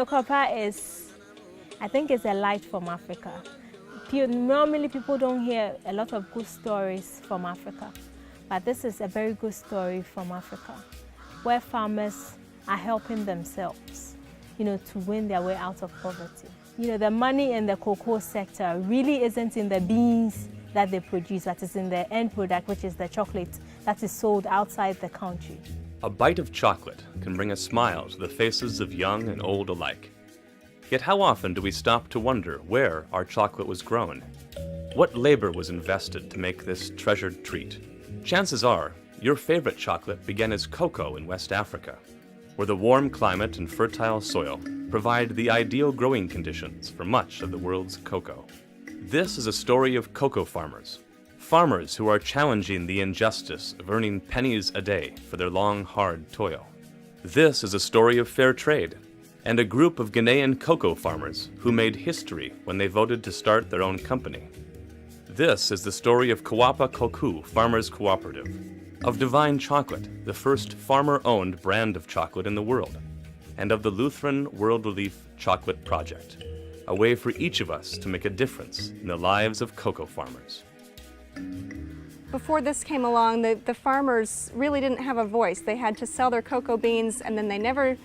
Copper is, I think it's a light from Africa. Normally people don't hear a lot of good stories from Africa, but this is a very good story from Africa, where farmers are helping themselves, to win their way out of poverty. The money in the cocoa sector really isn't in the beans that they produce, but it's in the end product, which is the chocolate that is sold outside the country. A bite of chocolate can bring a smile to the faces of young and old alike. Yet how often do we stop to wonder where our chocolate was grown? What labor was invested to make this treasured treat? Chances are, your favorite chocolate began as cocoa in West Africa, where the warm climate and fertile soil provide the ideal growing conditions for much of the world's cocoa. This is a story of cocoa farmers. Farmers who are challenging the injustice of earning pennies a day for their long, hard toil. This is a story of fair trade, and a group of Ghanaian cocoa farmers who made history when they voted to start their own company. This is the story of Kawapa Koku Farmers Cooperative, of Divine Chocolate, the first farmer-owned brand of chocolate in the world, and of the Lutheran World Relief Chocolate Project, a way for each of us to make a difference in the lives of cocoa farmers. Before this came along, the farmers really didn't have a voice. They had to sell their cocoa beans, and then they never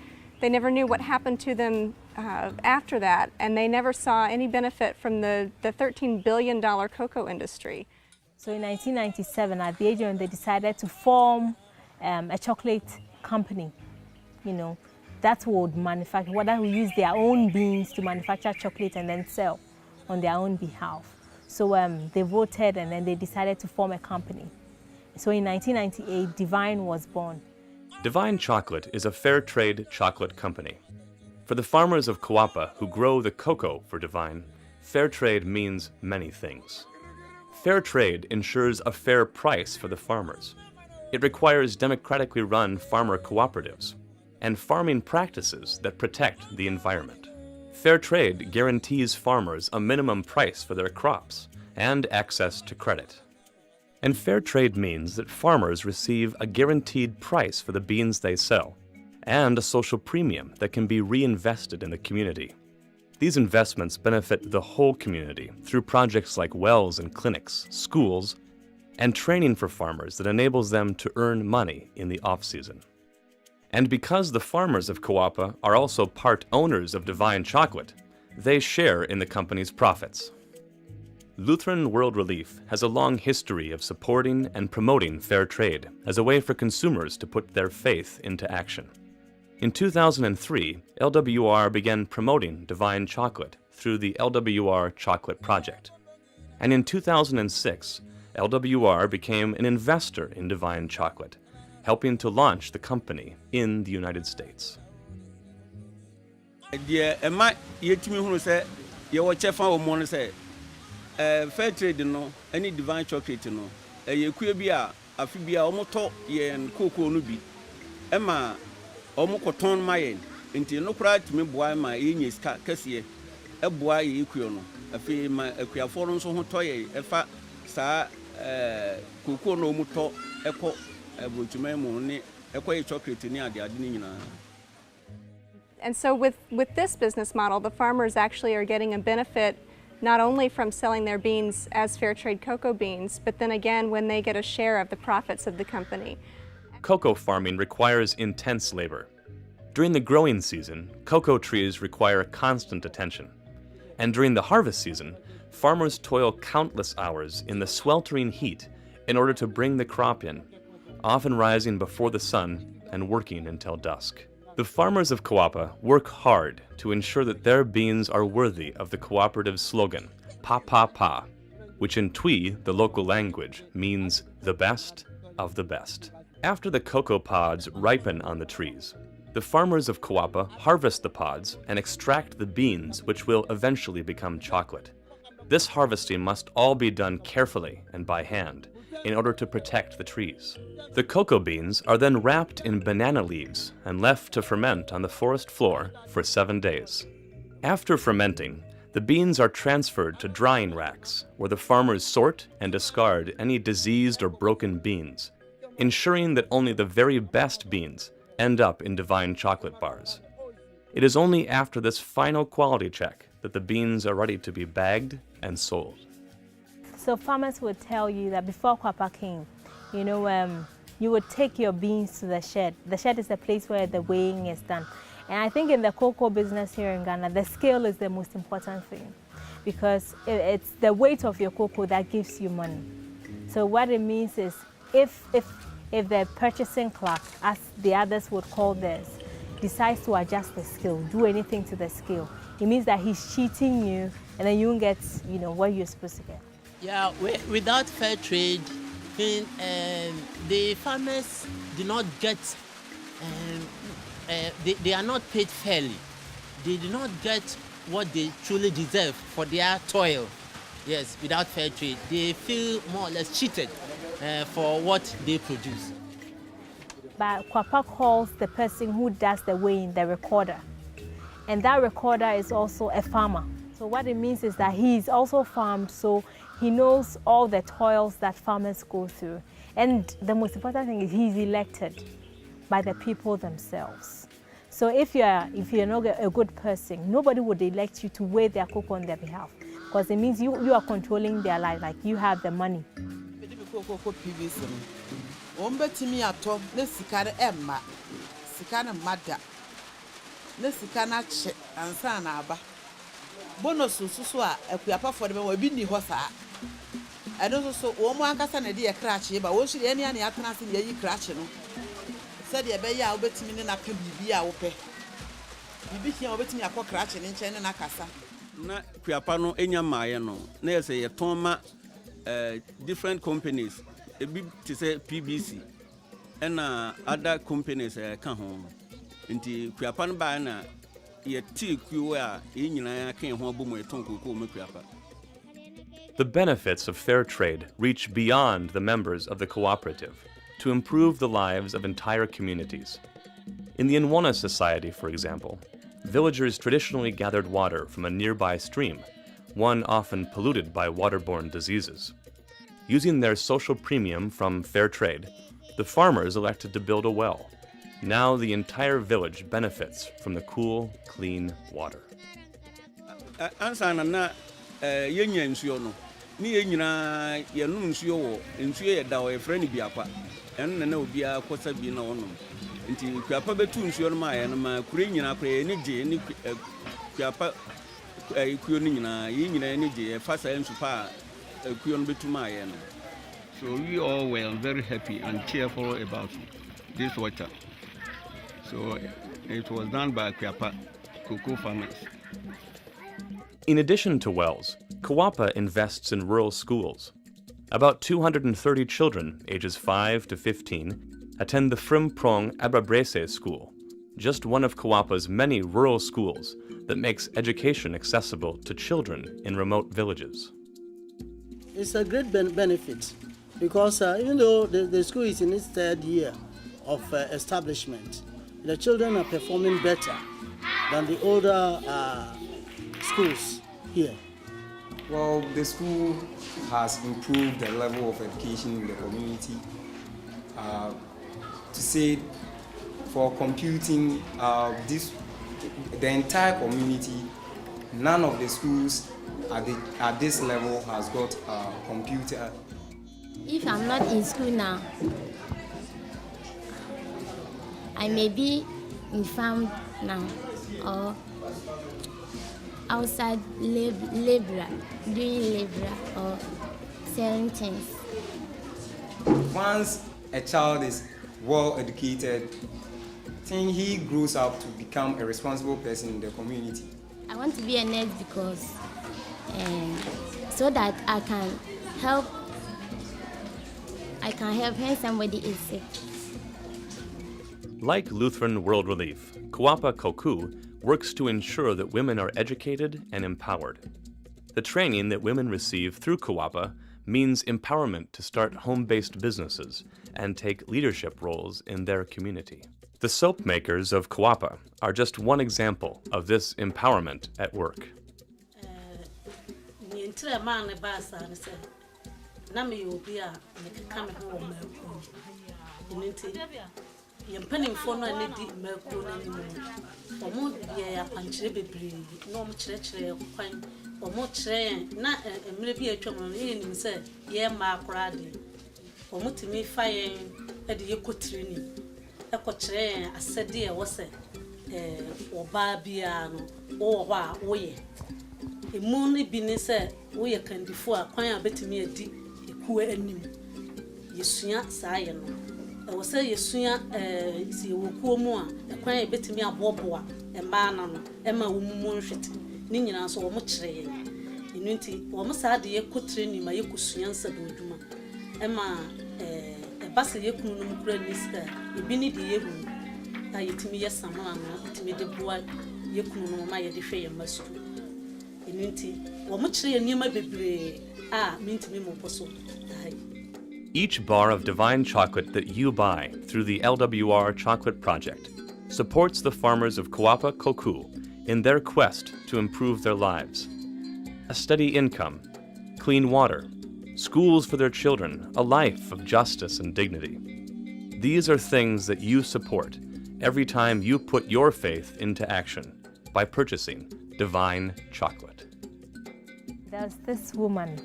knew what happened to them after that, and they never saw any benefit from the $13 billion cocoa industry. So in 1997, at the age when they decided to form a chocolate company, that would manufacture, that would use their own beans to manufacture chocolate and then sell on their own behalf. So they voted, and then they decided to form a company. So in 1998, Divine was born. Divine Chocolate is a fair trade chocolate company. For the farmers of Kawapa who grow the cocoa for Divine, fair trade means many things. Fair trade ensures a fair price for the farmers. It requires democratically run farmer cooperatives and farming practices that protect the environment. Fair trade guarantees farmers a minimum price for their crops and access to credit. And fair trade means that farmers receive a guaranteed price for the beans they sell and a social premium that can be reinvested in the community. These investments benefit the whole community through projects like wells and clinics, schools, and training for farmers that enables them to earn money in the off-season. And because the farmers of Kawapa are also part owners of Divine Chocolate, they share in the company's profits. Lutheran World Relief has a long history of supporting and promoting fair trade as a way for consumers to put their faith into action. In 2003, LWR began promoting Divine Chocolate through the LWR Chocolate Project. And in 2006, LWR became an investor in Divine Chocolate, helping to launch the company in the United States. Fair trade no, any Divine Chocolate no, bia afibia omoto yen cocoa no bi. Emma omokoton mayen, nti no kra timi boa ma yenye ska kese e boa ye ekuo no. Afi ma ekuafo no so ho toye efa saa cocoa no omoto eko ebotuma mu ne eko ye chocolate ni ade ni nyina. And so with this business model, the farmers actually are getting a benefit not only from selling their beans as fair trade cocoa beans, but then again when they get a share of the profits of the company. Cocoa farming requires intense labor. During the growing season, cocoa trees require constant attention. And during the harvest season, farmers toil countless hours in the sweltering heat in order to bring the crop in, often rising before the sun and working until dusk. The farmers of Kawapa work hard to ensure that their beans are worthy of the cooperative slogan, Pa Pa Pa, which in Twi, the local language, means the best of the best. After the cocoa pods ripen on the trees, the farmers of Kawapa harvest the pods and extract the beans, which will eventually become chocolate. This harvesting must all be done carefully and by hand, in order to protect the trees. The cocoa beans are then wrapped in banana leaves and left to ferment on the forest floor for 7 days. After fermenting, The beans are transferred to drying racks, where the farmers sort and discard any diseased or broken beans, ensuring that only the very best beans end up in Divine chocolate bars. It is only after this final quality check that the beans are ready to be bagged and sold. So farmers would tell you that before Kwapa came, you would take your beans to the shed. The shed is the place where the weighing is done. And I think in the cocoa business here in Ghana, the scale is the most important thing, because it's the weight of your cocoa that gives you money. So what it means is if the purchasing clerk, as the others would call theirs, decides to adjust the scale, do anything to the scale, it means that he's cheating you, and then you won't get what you're supposed to get. Yeah, without fair trade, the farmers do not get, they are not paid fairly. They do not get what they truly deserve for their toil. Yes, without fair trade, they feel more or less cheated for what they produce. But Kwapa calls the person who does the weighing the recorder. And that recorder is also a farmer. So what it means is that he's also farmed, so he knows all the toils that farmers go through. And the most important thing is he's elected by the people themselves. So if you're not a good person, nobody would elect you to weigh their cocoa on their behalf, because it means you are controlling their life, like you have the money. Bonus so akuapa for them will be ni hosa. I don't so one ankasa na dey crash ba wo so any na atena se dey crash no. Said dey be ya obetimi na ka bibi a wo pe. Bibi hia obetimi akọ crash ne nchen na kasa. Na kuapa no enya maaye no na ye say ye ton ma different companies ebi to say PBC and other companies ka ho. Nti kuapa no ba na The benefits of fair trade reach beyond the members of the cooperative to improve the lives of entire communities. In the Nwana society, for example, villagers traditionally gathered water from a nearby stream, one often polluted by waterborne diseases. Using their social premium from fair trade, the farmers elected to build a well. Now the entire village benefits from the cool, clean water. Ansana na yenya nsuo no ni yenyina ye no nsuo wo nsuo ye da wo efre ni biapa en na obi akosa bi na wono nti biapa betu nsuo no ma ye no ma kure nyina kure ni je ni biapa kuo ni nyina ye nyina ni je fa sa nsu pa kuo no betu ma ye no. So we all were very happy and cheerful about this water. So it was done by Kuapa cocoa farmers. In addition to wells, Kuapa invests in rural schools. About 230 children, ages 5 to 15, attend the Frimprong Abrabrese school, just one of Kuapa's many rural schools that makes education accessible to children in remote villages. It's a great benefit because even though the school is in its third year of establishment, the children are performing better than the older schools here. Well, the school has improved the level of education in the community. To say, for computing, the entire community, none of the schools at this level has got a computer. If I'm not in school now, I may be in farm now or outside labor, doing labor or selling things. Once a child is well educated, I think he grows up to become a responsible person in the community. I want to be a nurse because so that I can help when somebody is sick. Like Lutheran World Relief, Kuapa Koku works to ensure that women are educated and empowered. The training that women receive through Kuapa means empowerment to start home-based businesses and take leadership roles in their community. The soap makers of Kuapa are just one example of this empowerment at work. Intre man basa ne se na me obi a me keka me ho ma ku nti ye mpanimfo no ne di ma ku na ni mo omo ye ya kwankyere bebre no mo kyerɛkyerɛ kwan omo kyerɛ na emre bi atwam no ye nim se ye ma akora de omo timi fa ye de ye kotiri ni kyerɛ asɛde e wo se oba bia no wo ho a wo ye emu ni bi ne se wo ye kandifo a kwan a betimi adi ekuwa anim yesua saa ye no e wo se yesua si wokuo mu a kwan a betimi aboboa ma na no ma wo mu nhwete ni nyina so wo mo kyerɛ ye enu nti wo mo saa de ye kotire ni ma ye kusua nsa do adwuma ma basa ye kunu no mu kura ni ska ebi ni de ye hu a yetimi ye samana no yetimi de boa ye kunu no ma ye de hwɛ ye masu Each bar of divine chocolate that you buy through the LWR Chocolate Project supports the farmers of Kawapa Koku in their quest to improve their lives. A steady income, clean water, schools for their children, a life of justice and dignity. These are things that you support every time you put your faith into action by purchasing divine chocolate. There's this woman,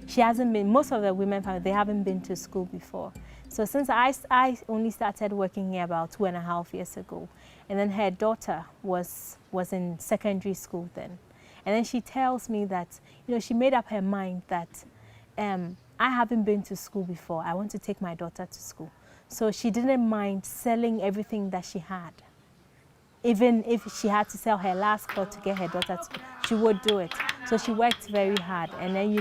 she hasn't been, most of the women, they haven't been to school before. So since I only started working here about 2.5 years ago, and then her daughter was in secondary school then. And then she tells me that, she made up her mind that I haven't been to school before, I want to take my daughter to school. So she didn't mind selling everything that she had. Even if she had to sell her last cloth to get her daughter to school, she would do it. So she worked very hard. And then,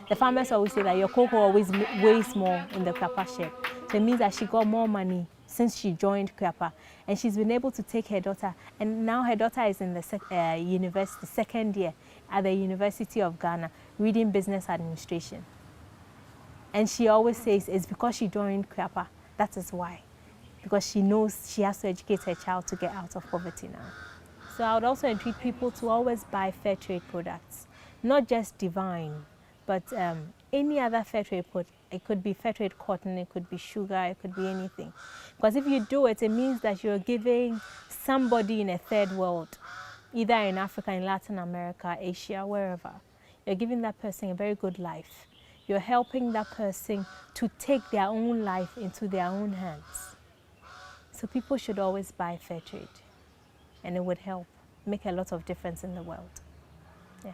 the farmers always say that your cocoa always weighs more in the Kapa shed. So it means that she got more money since she joined Kapa. And she's been able to take her daughter. And now her daughter is in the university, second year at the University of Ghana, reading business administration. And she always says it's because she joined Kapa. That is why. Because she knows she has to educate her child to get out of poverty now. So I would also entreat people to always buy fair trade products. Not just Divine, but any other fair trade product. It could be fair trade cotton, it could be sugar, it could be anything. Because if you do it, it means that you're giving somebody in a third world, either in Africa, in Latin America, Asia, wherever, you're giving that person a very good life. You're helping that person to take their own life into their own hands. So people should always buy fair trade, and it would help make a lot of difference in the world. Yeah.